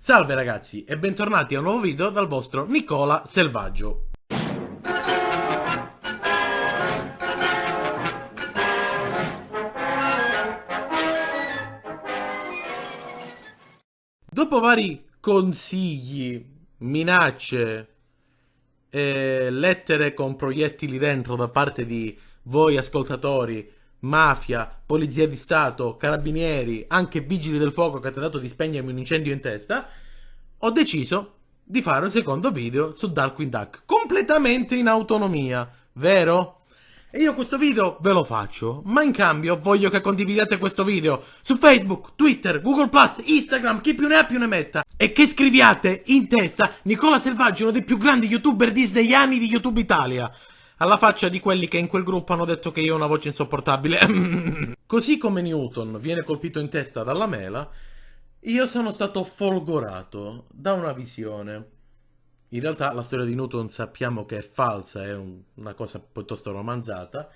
Salve ragazzi e bentornati a un nuovo video dal vostro Nicola Selvaggio. Dopo vari consigli, minacce e lettere con proiettili dentro da parte di voi ascoltatori, mafia, polizia di stato, carabinieri, anche vigili del fuoco che ha tentato di spegnermi un incendio in testa, ho deciso di fare un secondo video su Darkwing Duck, completamente in autonomia, vero? E io questo video ve lo faccio, ma in cambio voglio che condividete questo video su Facebook, Twitter, Google+, Instagram, chi più ne ha più ne metta, e che scriviate in testa Nicola Selvaggio, uno dei più grandi youtuber disneyani di YouTube Italia. Alla faccia di quelli che in quel gruppo hanno detto che io ho una voce insopportabile. Così come Newton viene colpito in testa dalla mela, io sono stato folgorato da una visione. In realtà la storia di Newton sappiamo che è falsa, è una cosa piuttosto romanzata,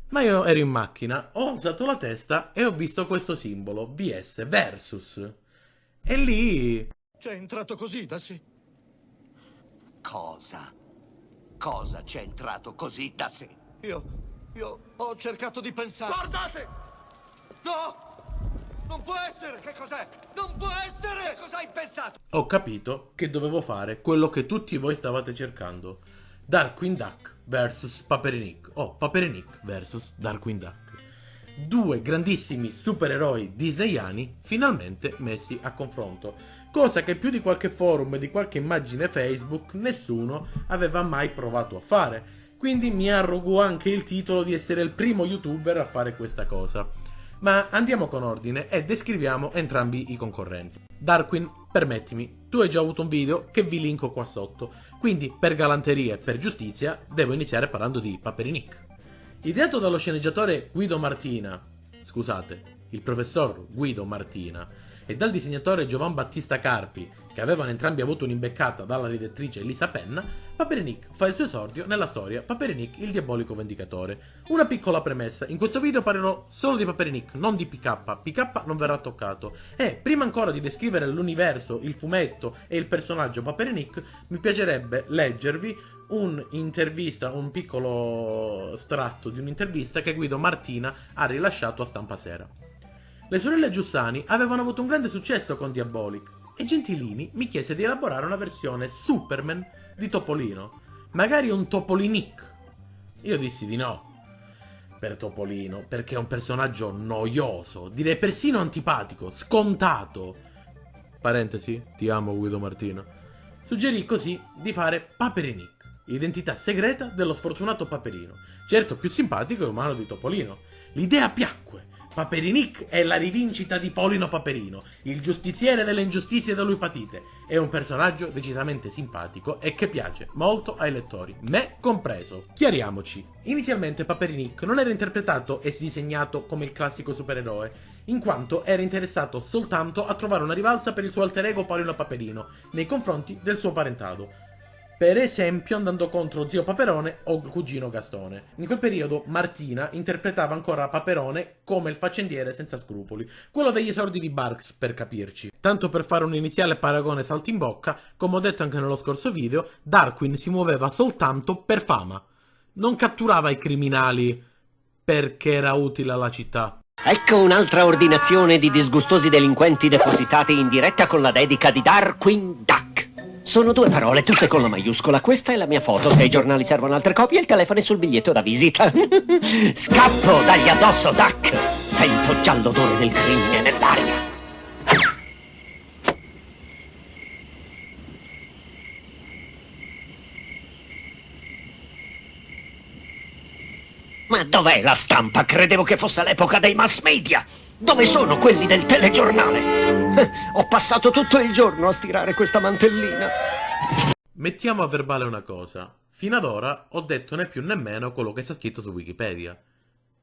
ma io ero in macchina, ho alzato la testa e ho visto questo simbolo, VS, Versus. E lì... C'è entrato così da sé. Cosa? Cosa c'è entrato così da sé? Io ho cercato di pensare. Guardate! No! Non può essere! Che cos'è? Non può essere! Che cosa hai pensato? Ho capito che dovevo fare quello che tutti voi stavate cercando. Darkwing Duck vs Paperinik. Oh, Paperinik vs Darkwing Duck. Due grandissimi supereroi disneyani finalmente messi a confronto. Cosa che più di qualche forum e di qualche immagine Facebook nessuno aveva mai provato a fare. Quindi mi arrogo anche il titolo di essere il primo youtuber a fare questa cosa. Ma andiamo con ordine e descriviamo entrambi i concorrenti. Darkwing, permettimi, tu hai già avuto un video che vi linko qua sotto, quindi per galanteria e per giustizia devo iniziare parlando di Paperinik. Ideato dallo sceneggiatore Guido Martina, scusate, il professor Guido Martina, e dal disegnatore Giovan Battista Carpi, che avevano entrambi avuto un'imbeccata dalla redattrice Elisa Penna, Paperinik fa il suo esordio nella storia Paperinik il diabolico vendicatore. Una piccola premessa, in questo video parlerò solo di Paperinik, non di PK, PK non verrà toccato, e prima ancora di descrivere l'universo, il fumetto e il personaggio Paperinik, mi piacerebbe leggervi un'intervista, un piccolo estratto di un'intervista che Guido Martina ha rilasciato a Stampa Sera. Le sorelle Giussani avevano avuto un grande successo con Diabolic e Gentilini mi chiese di elaborare una versione Superman di Topolino, magari un Topolinic. Io dissi di no per Topolino, perché è un personaggio noioso, direi persino antipatico, scontato. Parentesi, ti amo Guido Martina. Suggerì così di fare Paperinik, identità segreta dello sfortunato Paperino, certo più simpatico e umano di Topolino. L'idea piacque. Paperinik è la rivincita di Polino Paperino, il giustiziere delle ingiustizie da lui patite. È un personaggio decisamente simpatico e che piace molto ai lettori, me compreso. Chiariamoci, inizialmente Paperinik non era interpretato e disegnato come il classico supereroe, in quanto era interessato soltanto a trovare una rivalsa per il suo alter ego Polino Paperino nei confronti del suo parentado. Per esempio andando contro zio Paperone o cugino Gastone. In quel periodo Martina interpretava ancora Paperone come il faccendiere senza scrupoli, quello degli esordi di Barks per capirci. Tanto per fare un iniziale paragone saltimbocca, come ho detto anche nello scorso video, Darkwing si muoveva soltanto per fama. Non catturava i criminali perché era utile alla città. Ecco un'altra ordinazione di disgustosi delinquenti depositati in diretta con la dedica di Darkwing Duck. Sono due parole, tutte con la maiuscola. Questa è la mia foto. Se ai giornali servono altre copie, il telefono è sul biglietto da visita. Scappo dagli addosso, Duck! Sento già l'odore del crimine nell'aria. Ma dov'è la stampa? Credevo che fosse l'epoca dei mass media. Dove sono quelli del telegiornale? Ho passato tutto il giorno a stirare questa mantellina. Mettiamo a verbale una cosa. Fino ad ora ho detto né più né meno quello che c'è scritto su Wikipedia.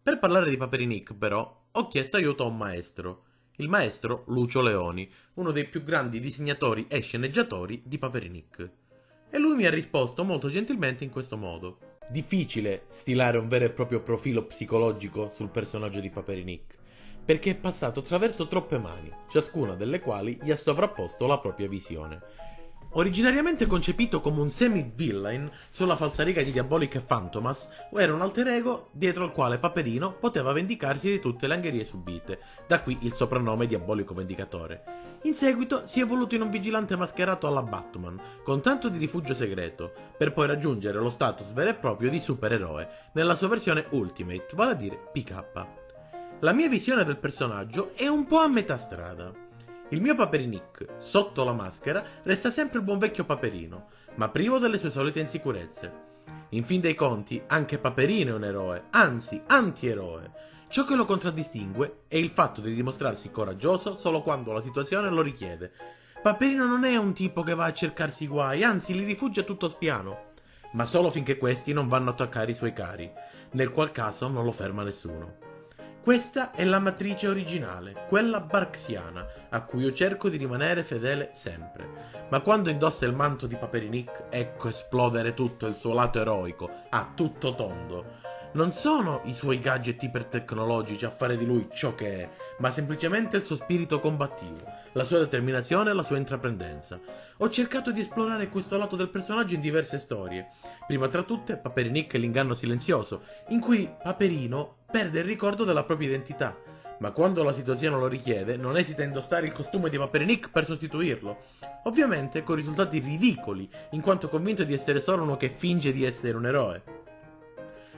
Per parlare di Paperinik, però, ho chiesto aiuto a un maestro. Il maestro Lucio Leoni, uno dei più grandi disegnatori e sceneggiatori di Paperinik. E lui mi ha risposto molto gentilmente in questo modo. Difficile stilare un vero e proprio profilo psicologico sul personaggio di Paperinik, perché è passato attraverso troppe mani, ciascuna delle quali gli ha sovrapposto la propria visione. Originariamente concepito come un semi-villain sulla falsariga di Diabolic e Fantomas, era un alter ego dietro al quale Paperino poteva vendicarsi di tutte le angherie subite, da qui il soprannome Diabolico Vendicatore. In seguito si è evoluto in un vigilante mascherato alla Batman, con tanto di rifugio segreto, per poi raggiungere lo status vero e proprio di supereroe, nella sua versione Ultimate, vale a dire PK. La mia visione del personaggio è un po' a metà strada. Il mio Paperinic, sotto la maschera, resta sempre il buon vecchio Paperino, ma privo delle sue solite insicurezze. In fin dei conti, anche Paperino è un eroe, anzi, antieroe. Ciò che lo contraddistingue è il fatto di dimostrarsi coraggioso solo quando la situazione lo richiede. Paperino non è un tipo che va a cercarsi guai, anzi li rifugia tutto spiano, ma solo finché questi non vanno a toccare i suoi cari, nel qual caso non lo ferma nessuno. Questa è la matrice originale, quella barxiana, a cui io cerco di rimanere fedele sempre. Ma quando indossa il manto di Paperinic, ecco esplodere tutto il suo lato eroico, a tutto tondo. Non sono i suoi gadget ipertecnologici a fare di lui ciò che è, ma semplicemente il suo spirito combattivo, la sua determinazione e la sua intraprendenza. Ho cercato di esplorare questo lato del personaggio in diverse storie. Prima tra tutte Paperinic e l'inganno silenzioso, in cui Paperino perde il ricordo della propria identità, ma quando la situazione lo richiede non esita a indossare il costume di Paperinic per sostituirlo, ovviamente con risultati ridicoli, in quanto convinto di essere solo uno che finge di essere un eroe.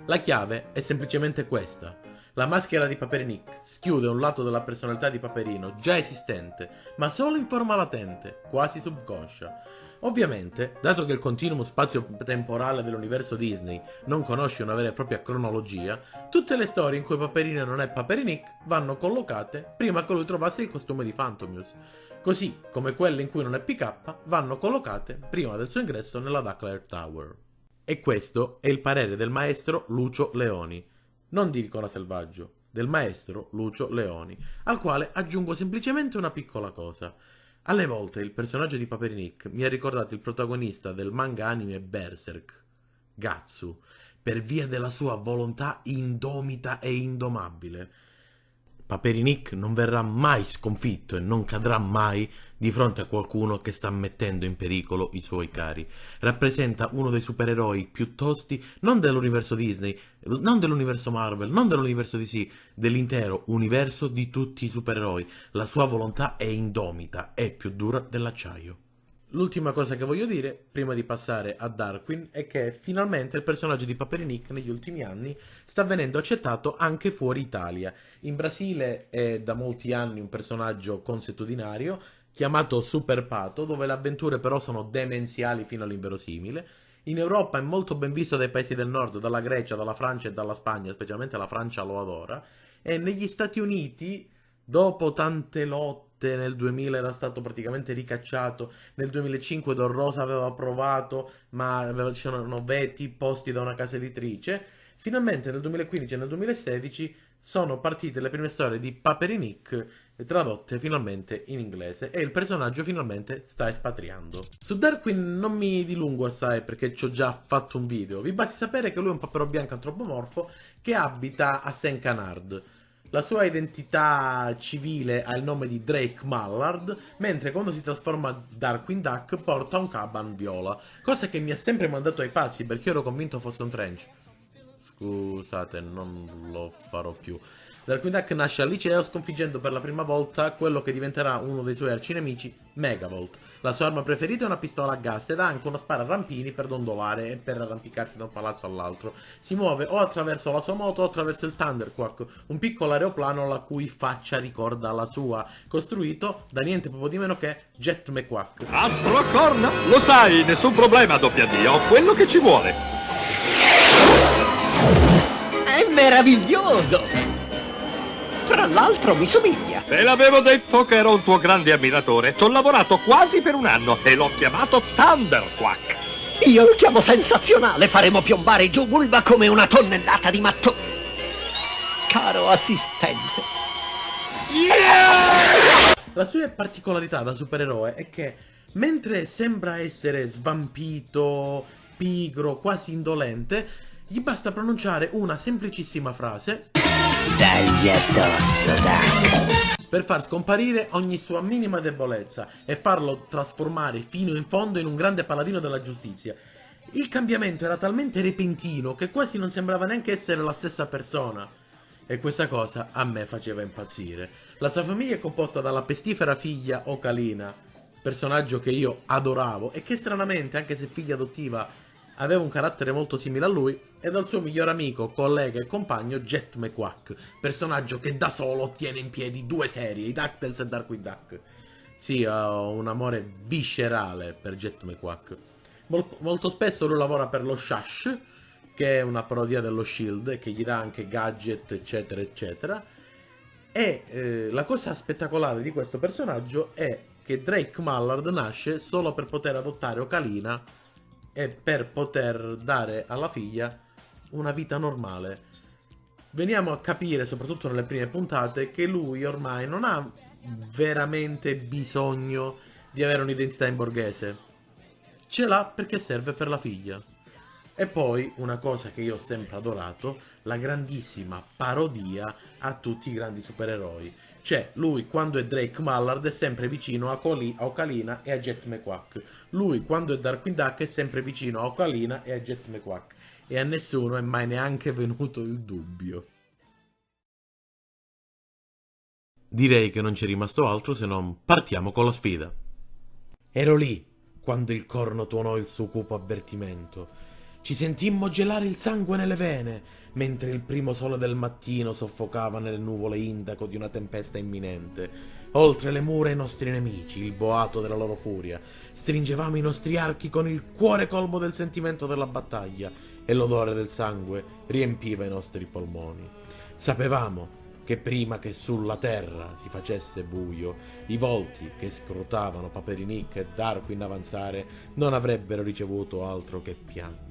La chiave è semplicemente questa: la maschera di Paperinic schiude un lato della personalità di Paperino già esistente, ma solo in forma latente, quasi subconscia. Ovviamente, dato che il continuum spazio-temporale dell'universo Disney non conosce una vera e propria cronologia, tutte le storie in cui Paperino non è Paperinic vanno collocate prima che lui trovasse il costume di Phantomius, così come quelle in cui non è PK vanno collocate prima del suo ingresso nella Duckler Tower. E questo è il parere del maestro Lucio Leoni, non di Nicola Selvaggio, del maestro Lucio Leoni, al quale aggiungo semplicemente una piccola cosa. Alle volte il personaggio di Paperinic mi ha ricordato il protagonista del manga anime Berserk, Gatsu, per via della sua volontà indomita e indomabile. Paperinic non verrà mai sconfitto e non cadrà mai di fronte a qualcuno che sta mettendo in pericolo i suoi cari. Rappresenta uno dei supereroi più tosti, non dell'universo Disney, non dell'universo Marvel, non dell'universo DC, dell'intero universo di tutti i supereroi. La sua volontà è indomita, è più dura dell'acciaio. L'ultima cosa che voglio dire, prima di passare a Darkwing, è che finalmente il personaggio di Paperinic negli ultimi anni sta venendo accettato anche fuori Italia. In Brasile è da molti anni un personaggio consuetudinario, chiamato Super Pato, dove le avventure però sono demenziali fino all'inverosimile. In Europa è molto ben visto dai paesi del nord, dalla Grecia, dalla Francia e dalla Spagna, specialmente la Francia lo adora, e negli Stati Uniti, dopo tante lotte, nel 2000 era stato praticamente ricacciato, nel 2005 Don Rosa aveva provato, ma c'erano veti posti da una casa editrice. Finalmente nel 2015 e nel 2016 sono partite le prime storie di Paperinic, tradotte finalmente in inglese, e il personaggio finalmente sta espatriando. Su Darkwing non mi dilungo assai perché ci ho già fatto un video, vi basti sapere che lui è un papero bianco antropomorfo che abita a St. Canard. La sua identità civile ha il nome di Drake Mallard, mentre quando si trasforma Darkwing Duck porta un caban viola, cosa che mi ha sempre mandato ai pazzi perché io ero convinto fosse un trench. Scusate, non lo farò più. Darkwing Duck nasce al liceo sconfiggendo per la prima volta quello che diventerà uno dei suoi arcinemici, Megavolt. La sua arma preferita è una pistola a gas ed ha anche una spara a rampini per dondolare e per arrampicarsi da un palazzo all'altro. Si muove o attraverso la sua moto o attraverso il Thunderquack, un piccolo aeroplano la cui faccia ricorda la sua, costruito da niente proprio di meno che Jet McQuack. Astrocorn, lo sai, nessun problema, WD, ho quello che ci vuole. È meraviglioso! Tra l'altro mi somiglia. Te l'avevo detto che ero un tuo grande ammiratore. Ci ho lavorato quasi per un anno e l'ho chiamato Thunderquack. Io lo chiamo sensazionale. Faremo piombare giù Bulba come una tonnellata di mattoni. Caro assistente. Yeah! La sua particolarità da supereroe è che, mentre sembra essere svampito, pigro, quasi indolente, gli basta pronunciare una semplicissima frase Dagli addosso, Duck. Per far scomparire ogni sua minima debolezza e farlo trasformare fino in fondo in un grande paladino della giustizia. Il cambiamento era talmente repentino che quasi non sembrava neanche essere la stessa persona. E questa cosa a me faceva impazzire. La sua famiglia è composta dalla pestifera figlia Ocarina, personaggio che io adoravo e che stranamente, anche se figlia adottiva, aveva un carattere molto simile a lui, e dal suo miglior amico, collega e compagno Jet McQuack, personaggio che da solo tiene in piedi due serie, i DuckTales e Darkwing Duck. Sì, ho un amore viscerale per Jet McQuack. Molto spesso lui lavora per lo Shush, che è una parodia dello Shield, che gli dà anche gadget, eccetera, eccetera. E la cosa spettacolare di questo personaggio è che Drake Mallard nasce solo per poter adottare Ocarina e per poter dare alla figlia una vita normale. Veniamo a capire, soprattutto nelle prime puntate, che lui ormai non ha veramente bisogno di avere un'identità in borghese. Ce l'ha perché serve per la figlia. E poi, una cosa che io ho sempre adorato, la grandissima parodia a tutti i grandi supereroi. Cioè, lui quando è Drake Mallard è sempre vicino a Ocarina e a Jet McQuack. Lui quando è Darkwing Duck è sempre vicino a Ocarina e a Jet McQuack. E a nessuno è mai neanche venuto il dubbio. Direi che non c'è rimasto altro se non partiamo con la sfida. Ero lì quando il corno tuonò il suo cupo avvertimento. Ci sentimmo gelare il sangue nelle vene, mentre il primo sole del mattino soffocava nelle nuvole indaco di una tempesta imminente. Oltre le mura i nostri nemici, il boato della loro furia. Stringevamo i nostri archi con il cuore colmo del sentimento della battaglia, e l'odore del sangue riempiva i nostri polmoni. Sapevamo che prima che sulla terra si facesse buio, i volti che scrutavano Paperinik e Darkwing avanzare non avrebbero ricevuto altro che pianti.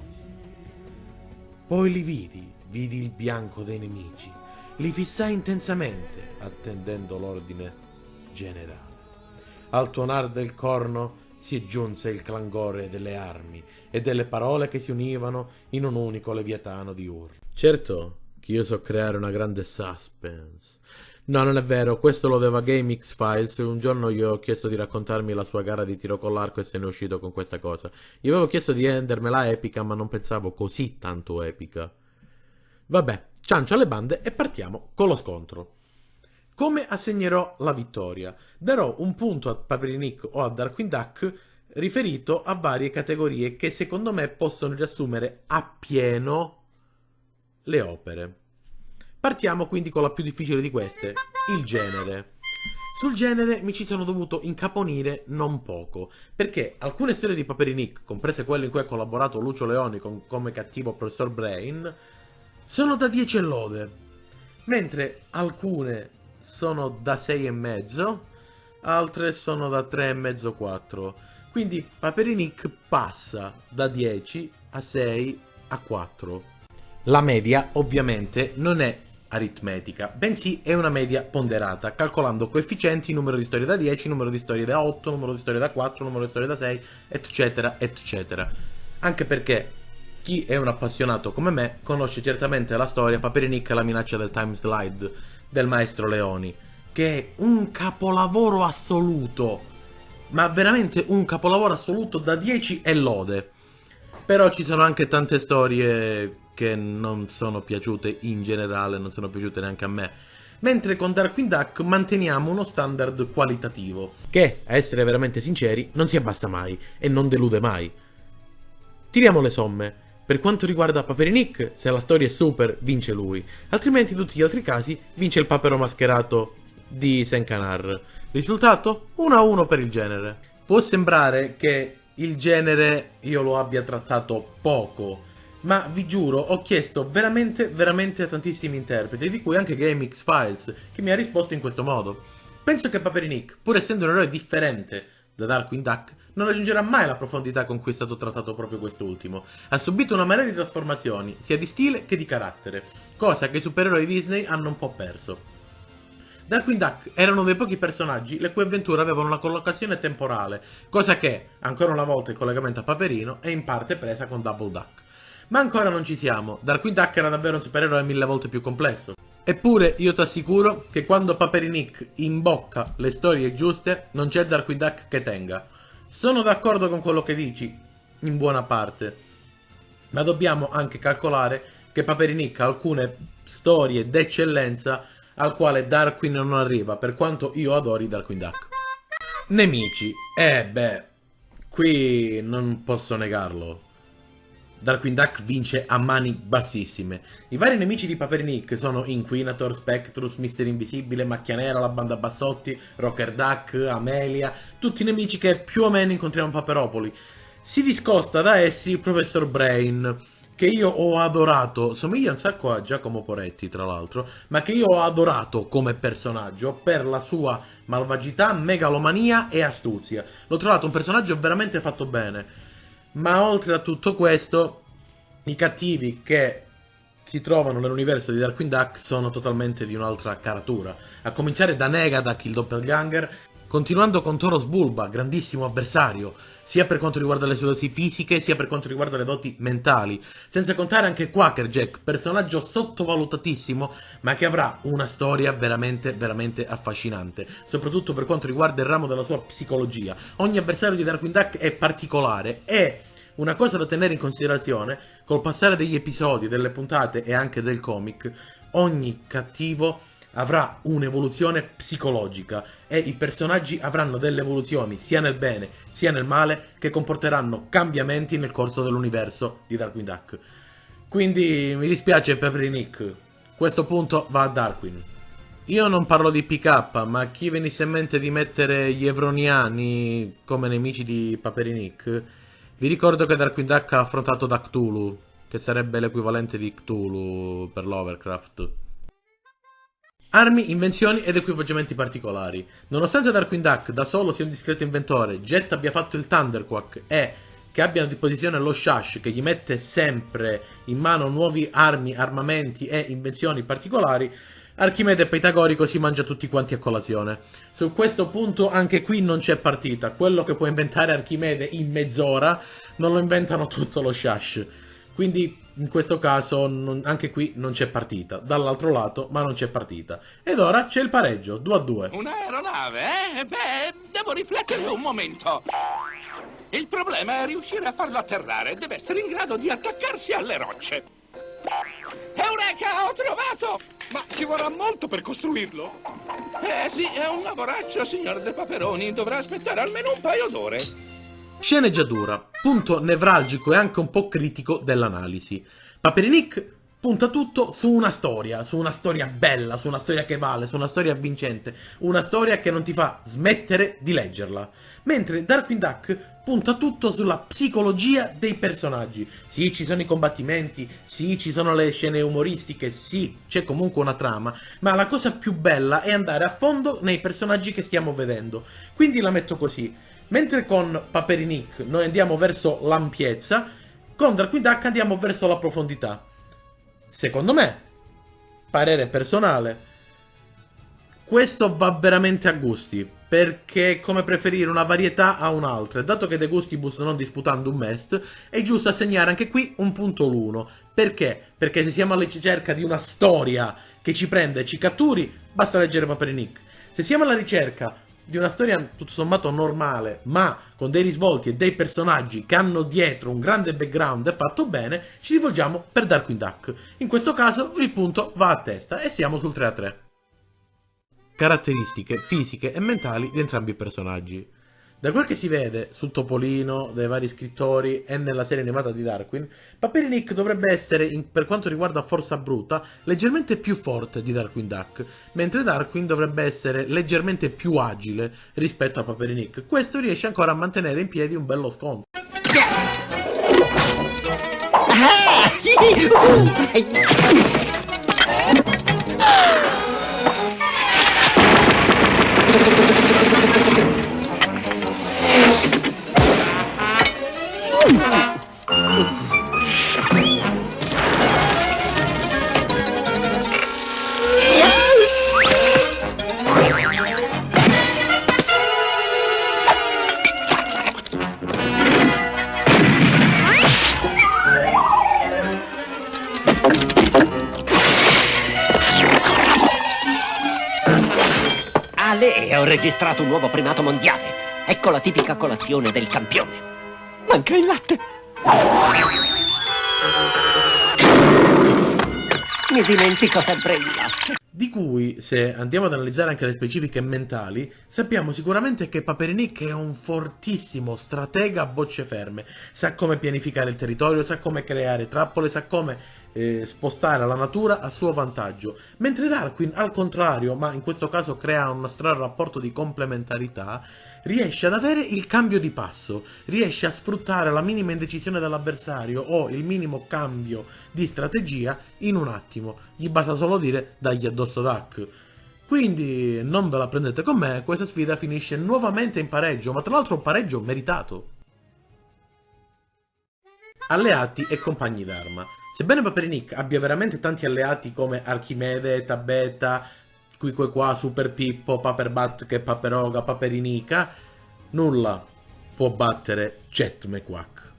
Poi li vidi il bianco dei nemici, li fissai intensamente, attendendo l'ordine generale. Al tuonar del corno si giunse il clangore delle armi e delle parole che si univano in un unico leviatano di urla. Certo che io so creare una grande suspense. No, non è vero, questo lo deve a Game X-Files. Un giorno gli ho chiesto di raccontarmi la sua gara di tiro con l'arco e se ne è uscito con questa cosa. Gli avevo chiesto di rendermela epica, ma non pensavo così tanto epica. Vabbè, ciancio alle bande e partiamo con lo scontro. Come assegnerò la vittoria? Darò un punto a Paperinik o a Darkwing Duck riferito a varie categorie che secondo me possono riassumere appieno le opere. Partiamo quindi con la più difficile di queste, il genere. Sul genere mi ci sono dovuto incaponire non poco, perché alcune storie di Paperinik, comprese quelle in cui ha collaborato Lucio Leoni come cattivo Professor Brain, sono da 10 e lode, mentre alcune sono da 6,5, altre sono da 3,5-4. Quindi Paperinik passa da 10 a 6 a 4. La media ovviamente non è aritmetica, bensì è una media ponderata, calcolando coefficienti, numero di storie da 10, numero di storie da 8, numero di storie da 4, numero di storie da 6, eccetera, eccetera. Anche perché chi è un appassionato come me conosce certamente la storia Paperinik e la minaccia del time slide del maestro Leoni, che è un capolavoro assoluto, ma veramente un capolavoro assoluto da 10 e lode. Però ci sono anche tante storie che non sono piaciute in generale, non sono piaciute neanche a me. Mentre con Darkwing Duck manteniamo uno standard qualitativo, che, a essere veramente sinceri, non si abbassa mai e non delude mai. Tiriamo le somme. Per quanto riguarda Paperinik, se la storia è super, vince lui. Altrimenti in tutti gli altri casi vince il papero mascherato di Senkanar. Risultato? 1-1 per il genere. Può sembrare che il genere io lo abbia trattato poco, ma vi giuro ho chiesto veramente a tantissimi interpreti, di cui anche Game X-Files, che mi ha risposto in questo modo. Penso che Paperinik, pur essendo un eroe differente da Darkwing Duck, non raggiungerà mai la profondità con cui è stato trattato proprio quest'ultimo. Ha subito una marea di trasformazioni, sia di stile che di carattere, cosa che i supereroi Disney hanno un po' perso. Darkwing Duck era uno dei pochi personaggi le cui avventure avevano una collocazione temporale, cosa che, ancora una volta in collegamento a Paperino, è in parte presa con Double Duck. Ma ancora non ci siamo, Darkwing Duck era davvero un supereroe 1000 volte più complesso. Eppure io ti assicuro che quando Paperinik imbocca le storie giuste non c'è Darkwing Duck che tenga. Sono d'accordo con quello che dici, in buona parte, ma dobbiamo anche calcolare che Paperinik ha alcune storie d'eccellenza al quale Darkwing non arriva, per quanto io adori Darkwing Duck. Nemici, qui non posso negarlo. Darkwing Duck vince a mani bassissime. I vari nemici di Paperinik sono Inquinator, Spectrus, Mister Invisibile, Macchia Nera, la banda Bassotti, Rocker Duck, Amelia, tutti nemici che più o meno incontriamo a Paperopoli. Si discosta da essi il Professor Brain, che io ho adorato, somiglia un sacco a Giacomo Poretti tra l'altro, ma che io ho adorato come personaggio per la sua malvagità, megalomania e astuzia. L'ho trovato un personaggio veramente fatto bene. Ma oltre a tutto questo, i cattivi che si trovano nell'universo di Darkwing Duck sono totalmente di un'altra caratura. A cominciare da Negadak, il doppelganger, continuando con Taurus Bulba, grandissimo avversario, sia per quanto riguarda le sue doti fisiche, sia per quanto riguarda le doti mentali. Senza contare anche Quackerjack, personaggio sottovalutatissimo, ma che avrà una storia veramente, veramente affascinante. Soprattutto per quanto riguarda il ramo della sua psicologia. Ogni avversario di Darkwing Duck è particolare e una cosa da tenere in considerazione, col passare degli episodi, delle puntate e anche del comic, ogni cattivo avrà un'evoluzione psicologica e i personaggi avranno delle evoluzioni sia nel bene sia nel male che comporteranno cambiamenti nel corso dell'universo di Darkwing Duck. Quindi mi dispiace Paperinik, questo punto va a Darkwing. Io non parlo di PK, ma chi venisse in mente di mettere gli Evroniani come nemici di Paperinik, vi ricordo che Darkwing Duck ha affrontato da Cthulhu, che sarebbe l'equivalente di Cthulhu per Lovecraft. Armi, invenzioni ed equipaggiamenti particolari. Nonostante Darkwing Duck da solo sia un discreto inventore, Jet abbia fatto il Thunderquack e che abbia a disposizione lo Shash che gli mette sempre in mano nuovi armi, armamenti e invenzioni particolari, Archimede Pitagorico si mangia tutti quanti a colazione. Su questo punto anche qui non c'è partita. Quello che può inventare Archimede in mezz'ora non lo inventano tutto lo Shash. Quindi in questo caso anche qui non c'è partita. Dall'altro lato, ma non c'è partita. Ed ora c'è il pareggio, 2-2. Un'aeronave, eh? Beh, devo riflettere un momento. Il problema è riuscire a farlo atterrare. Deve essere in grado di attaccarsi alle rocce. Eureka, ho trovato! Ma ci vorrà molto per costruirlo? Sì, è un lavoraccio, signor De Paperoni. Dovrà aspettare almeno un paio d'ore. Sceneggiatura, punto nevralgico e anche un po' critico dell'analisi. Paperinik punta tutto su una storia bella, su una storia che vale, su una storia vincente, una storia che non ti fa smettere di leggerla. Mentre Darkwing Duck punta tutto sulla psicologia dei personaggi. Sì, ci sono i combattimenti, sì, ci sono le scene umoristiche, sì, c'è comunque una trama, ma la cosa più bella è andare a fondo nei personaggi che stiamo vedendo. Quindi la metto così. Mentre con Paperinik noi andiamo verso l'ampiezza, con Darkwing Duck andiamo verso la profondità. Secondo me, parere personale, questo va veramente a gusti, perché è come preferire una varietà a un'altra, e dato che De Gustibus non disputandum est, è giusto assegnare anche qui un punto l'1. Perché? Perché se siamo alla ricerca di una storia che ci prende e ci catturi, basta leggere Paperinik. Se siamo alla ricerca di una storia tutto sommato normale, ma con dei risvolti e dei personaggi che hanno dietro un grande background e fatto bene, ci rivolgiamo per Darkwing Duck. In questo caso il punto va a testa e siamo sul 3-3. Caratteristiche fisiche e mentali di entrambi i personaggi. Da quel che si vede sul topolino, dai vari scrittori e nella serie animata di Darkwing, Paperinik dovrebbe essere, per quanto riguarda forza bruta, leggermente più forte di Darkwing Duck, mentre Darkwing dovrebbe essere leggermente più agile rispetto a Paperinik. Questo riesce ancora a mantenere in piedi un bello scontro. e ho registrato un nuovo primato mondiale. Ecco la tipica colazione del campione. Manca il latte. Mi dimentico sempre il latte. Di cui, se andiamo ad analizzare anche le specifiche mentali, sappiamo sicuramente che Paperinik è un fortissimo stratega a bocce ferme. Sa come pianificare il territorio, sa come creare trappole, sa come spostare la natura a suo vantaggio. Mentre Darkwing, al contrario, ma in questo caso crea uno strano rapporto di complementarità, riesce ad avere il cambio di passo, riesce a sfruttare la minima indecisione dell'avversario o il minimo cambio di strategia in un attimo. Gli basta solo dire dagli addosso Duck. Quindi non ve la prendete con me, questa sfida finisce nuovamente in pareggio, ma tra l'altro un pareggio meritato. Alleati e compagni d'arma. Sebbene Paperinik abbia veramente tanti alleati come Archimede, Tabetta, qua, Super Pippo, Paperbat, che Paperoga, Paperinica, nulla può battere Jet McQuack.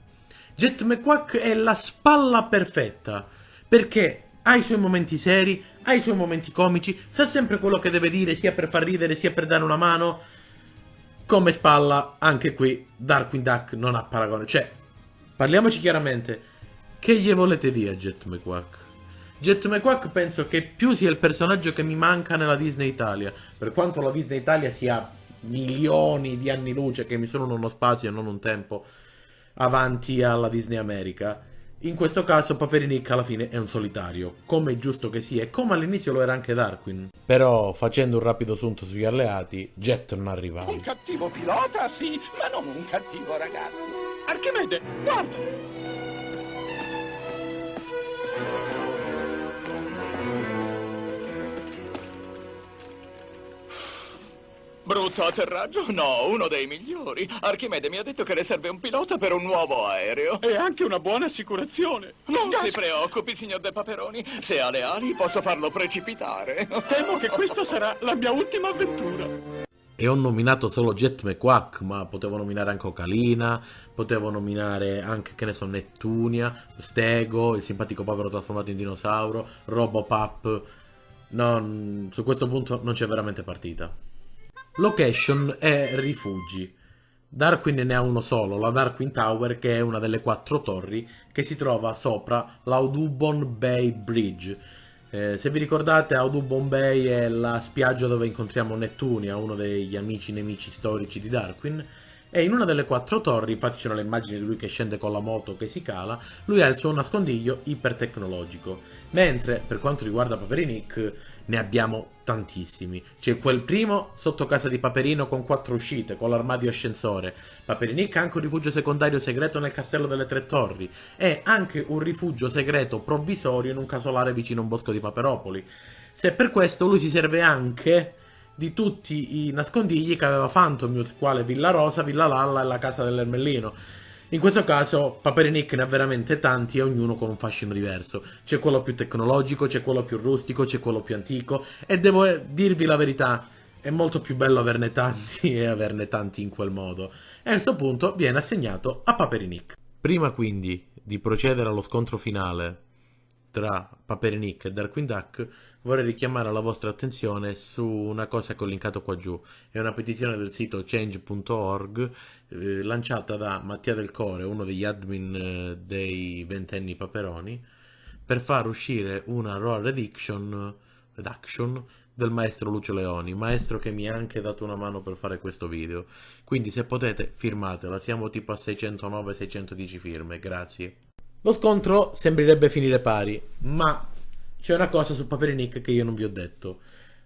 Jet McQuack è la spalla perfetta, perché ha i suoi momenti seri, ha i suoi momenti comici, sa sempre quello che deve dire sia per far ridere sia per dare una mano. Come spalla, anche qui, Darkwing Duck non ha paragone. Cioè, parliamoci chiaramente, che gli volete dire a Jet McQuack? Jet McQuack penso che più sia il personaggio che mi manca nella Disney Italia, per quanto la Disney Italia sia milioni di anni luce, che mi sono uno spazio e non un tempo avanti alla Disney America. In questo caso Paperinik alla fine è un solitario, come è giusto che sia, e come all'inizio lo era anche Darkwing. Però, facendo un rapido sunto sugli alleati, Jet non arriva. Un cattivo pilota, sì, ma non un cattivo ragazzo. Archimede, guarda! Brutto atterraggio? No, uno dei migliori. Archimede mi ha detto che le serve un pilota per un nuovo aereo. E anche una buona assicurazione. Non si preoccupi, signor De Paperoni. Se ha le ali, posso farlo precipitare. Temo che questa sarà la mia ultima avventura. E ho nominato solo Jet McQuack, ma potevo nominare anche Ocalina, potevo nominare anche, che ne so, Nettunia, Stego, il simpatico povero trasformato in dinosauro, Robopap. No, su questo punto non c'è veramente partita. Location e rifugi. Darkwing ne ha uno solo, la Darkwing Tower, che è una delle 4 torri che si trova sopra l'Audubon Bay Bridge. Se vi ricordate, Audubon Bay è la spiaggia dove incontriamo Nettunia, uno degli amici nemici storici di Darkwing, e in una delle 4 torri, infatti c'è le immagini di lui che scende con la moto che si cala, lui ha il suo nascondiglio ipertecnologico. Mentre per quanto riguarda Paperinik ne abbiamo tantissimi. C'è quel primo sotto casa di Paperino con 4 uscite, con l'armadio ascensore. Paperinik ha anche un rifugio secondario segreto nel castello delle 3 torri e anche un rifugio segreto provvisorio in un casolare vicino a un bosco di Paperopoli. Se per questo lui si serve anche di tutti i nascondigli che aveva Phantomius, quale Villa Rosa, Villa Lalla e la casa dell'Ermellino. In questo caso Paperinik ne ha veramente tanti e ognuno con un fascino diverso. C'è quello più tecnologico, c'è quello più rustico, c'è quello più antico, e devo dirvi la verità, è molto più bello averne tanti e averne tanti in quel modo. E a questo punto viene assegnato a Paperinik. Prima quindi di procedere allo scontro finale tra Paperinik e Darkwing Duck, vorrei richiamare la vostra attenzione su una cosa che ho linkato qua giù. È una petizione del sito change.org lanciata da Mattia Del Core, uno degli admin dei ventenni Paperoni, per far uscire una raw redaction del maestro Lucio Leoni, maestro che mi ha anche dato una mano per fare questo video. Quindi se potete firmatela, siamo tipo a 609-610 firme, grazie. Lo scontro sembrerebbe finire pari, ma c'è una cosa su Paperinik che io non vi ho detto.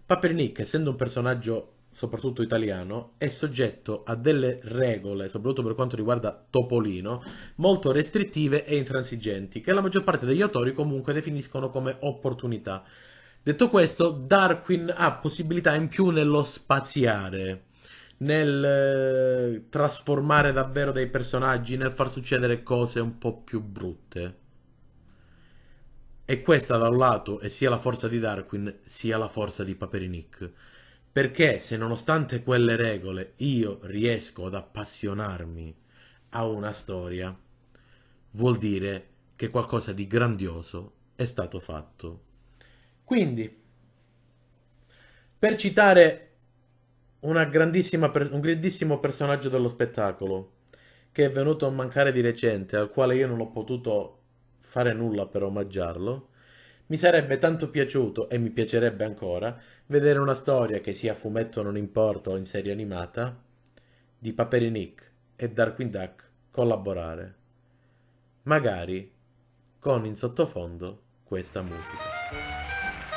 Paperinik, essendo un personaggio soprattutto italiano, è soggetto a delle regole, soprattutto per quanto riguarda Topolino, molto restrittive e intransigenti, che la maggior parte degli autori comunque definiscono come opportunità. Detto questo, Darkwing ha possibilità in più nello spaziare, nel trasformare davvero dei personaggi, nel far succedere cose un po' più brutte. E questa da un lato è sia la forza di Darkwing sia la forza di Paperinik, perché se nonostante quelle regole io riesco ad appassionarmi a una storia, vuol dire che qualcosa di grandioso è stato fatto. Quindi, per citare un grandissimo personaggio dello spettacolo che è venuto a mancare di recente, al quale io non ho potuto fare nulla per omaggiarlo. Mi sarebbe tanto piaciuto, e mi piacerebbe ancora, vedere una storia, che sia fumetto non importa o in serie animata, di Paperinik e Darkwing Duck collaborare. Magari con in sottofondo questa musica.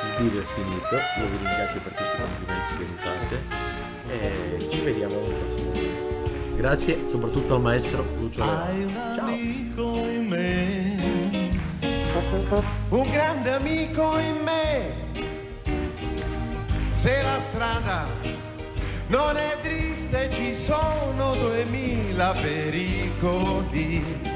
Il video è finito, io vi ringrazio per tutti i complimenti che mi fate e ci vediamo al prossimo video. Grazie soprattutto al maestro Lucio Leone. Ciao! In me, un grande amico in me. Se la strada non è dritta e ci sono 2000 pericoli,